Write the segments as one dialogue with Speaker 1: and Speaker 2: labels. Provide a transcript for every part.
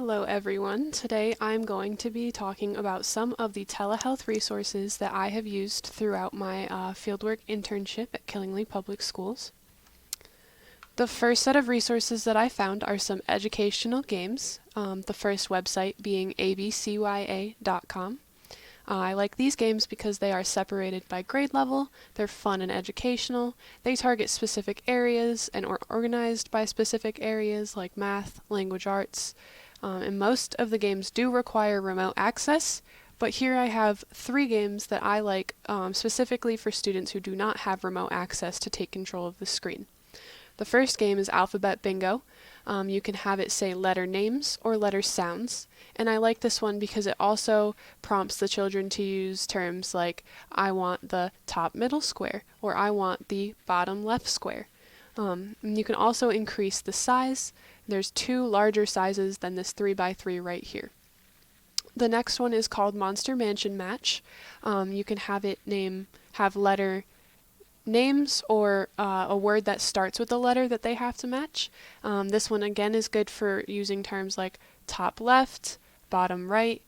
Speaker 1: Hello everyone. Today I'm going to be talking about some of the telehealth resources that I have used throughout my fieldwork internship at Killingly Public Schools. The first set of resources that I found are some educational games, the first website being abcya.com. I like these games because they are separated by grade level, they're fun and educational, they target specific areas and are organized by specific areas like math, language arts, and most of the games do require remote access, but here I have 3 games that I like specifically for students who do not have remote access to take control of the screen. The first game is Alphabet Bingo. You can have it say letter names or letter sounds, and I like this one because it also prompts the children to use terms like I want the top middle square or I want the bottom left square. And you can also increase the size. There's 2 larger sizes than this 3x3 right here. The next one is called Monster Mansion Match. You can have it have letter names or a word that starts with the letter that they have to match. This one again is good for using terms like top left, bottom right.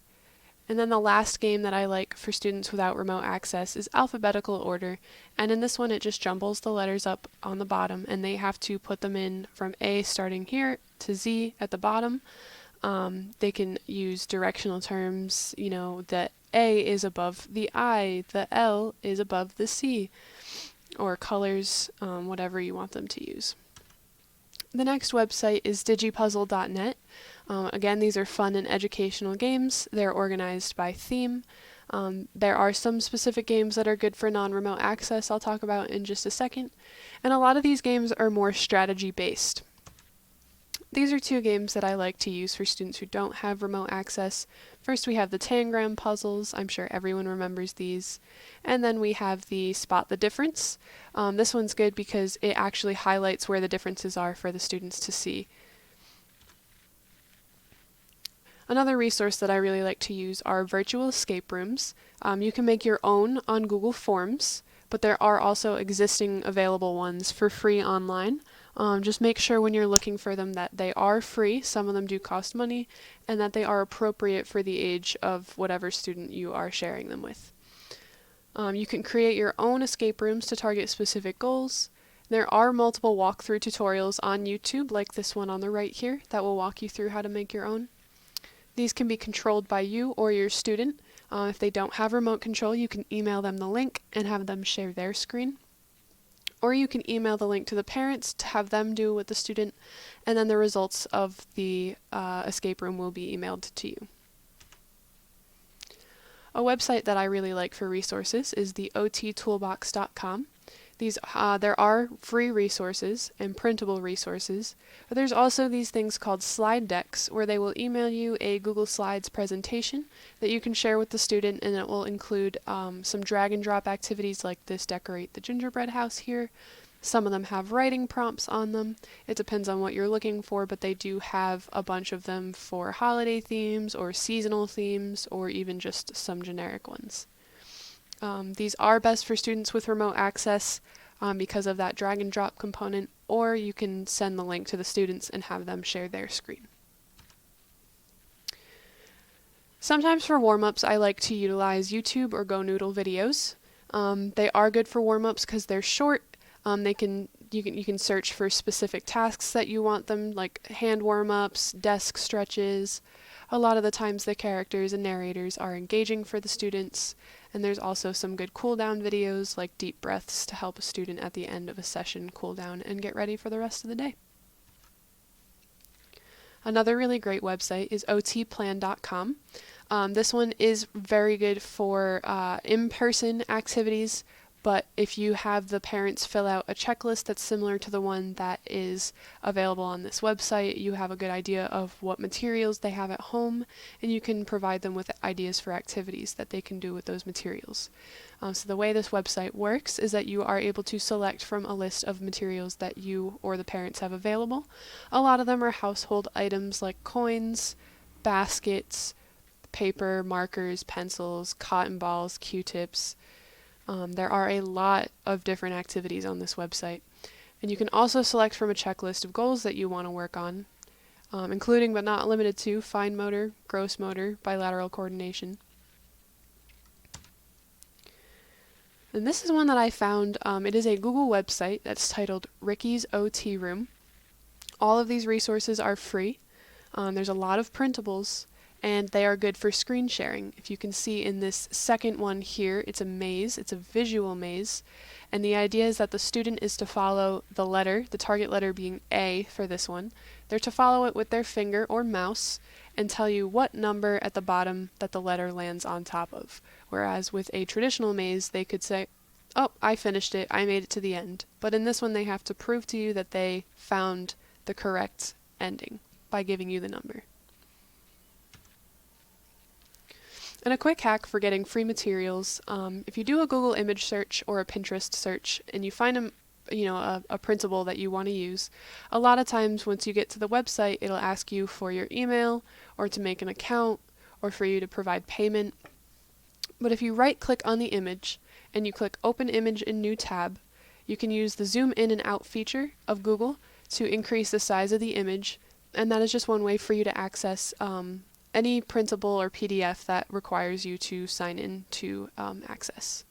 Speaker 1: And then the last game that I like for students without remote access is alphabetical order, and in this one it just jumbles the letters up on the bottom and they have to put them in from A starting here to Z at the bottom. They can use directional terms, the A is above the I, the L is above the C, or colors, whatever you want them to use. The next website is digipuzzle.net. Again, these are fun and educational games. They're organized by theme. There are some specific games that are good for non-remote access I'll talk about in just a second. And a lot of these games are more strategy-based. These are 2 games that I like to use for students who don't have remote access. First we have the Tangram puzzles, I'm sure everyone remembers these. And then we have the Spot the Difference. This one's good because it actually highlights where the differences are for the students to see. Another resource that I really like to use are virtual escape rooms. You can make your own on Google Forms, but there are also existing available ones for free online. Just make sure when you're looking for them that they are free, some of them do cost money, and that they are appropriate for the age of whatever student you are sharing them with. You can create your own escape rooms to target specific goals. There are multiple walkthrough tutorials on YouTube, like this one on the right here, that will walk you through how to make your own. These can be controlled by you or your student. If they don't have remote control, you can email them the link and have them share their screen. Or you can email the link to the parents to have them do it with the student, and then the results of the escape room will be emailed to you. A website that I really like for resources is the ottoolbox.com. There are free resources and printable resources, but there's also these things called slide decks where they will email you a Google Slides presentation that you can share with the student, and it will include some drag and drop activities like this decorate the gingerbread house here. Some of them have writing prompts on them. It depends on what you're looking for, but they do have a bunch of them for holiday themes or seasonal themes or even just some generic ones. These are best for students with remote access because of that drag and drop component, or you can send the link to the students and have them share their screen. Sometimes for warm-ups I like to utilize YouTube or GoNoodle videos. They are good for warm-ups because they're short. You can search for specific tasks that you want them, like hand warm-ups, desk stretches. A lot of the times the characters and narrators are engaging for the students, and there's also some good cool-down videos like deep breaths to help a student at the end of a session cool down and get ready for the rest of the day. Another really great website is otplan.com. This one is very good for in-person activities, but if you have the parents fill out a checklist that's similar to the one that is available on this website, you have a good idea of what materials they have at home, and you can provide them with ideas for activities that they can do with those materials. So the way this website works is that you are able to select from a list of materials that you or the parents have available. A lot of them are household items like coins, baskets, paper, markers, pencils, cotton balls, Q-tips. There are a lot of different activities on this website, and you can also select from a checklist of goals that you want to work on. including but not limited to fine motor, gross motor, bilateral coordination. And this is one that I found. It is a Google website that's titled Ricky's OT Room. All of these resources are free. There's a lot of printables, and they are good for screen sharing. If you can see in this second one here, it's a maze. It's a visual maze. And the idea is that the student is to follow the letter, the target letter being A for this one. They're to follow it with their finger or mouse and tell you what number at the bottom that the letter lands on top of. Whereas with a traditional maze, they could say, oh, I finished it, I made it to the end. But in this one, they have to prove to you that they found the correct ending by giving you the number. And a quick hack for getting free materials, if you do a Google image search or a Pinterest search and you find a printable that you want to use, a lot of times once you get to the website, it'll ask you for your email or to make an account or for you to provide payment. But if you right-click on the image and you click Open Image in New Tab, you can use the Zoom In and Out feature of Google to increase the size of the image, and that is just one way for you to access any printable or PDF that requires you to sign in to access.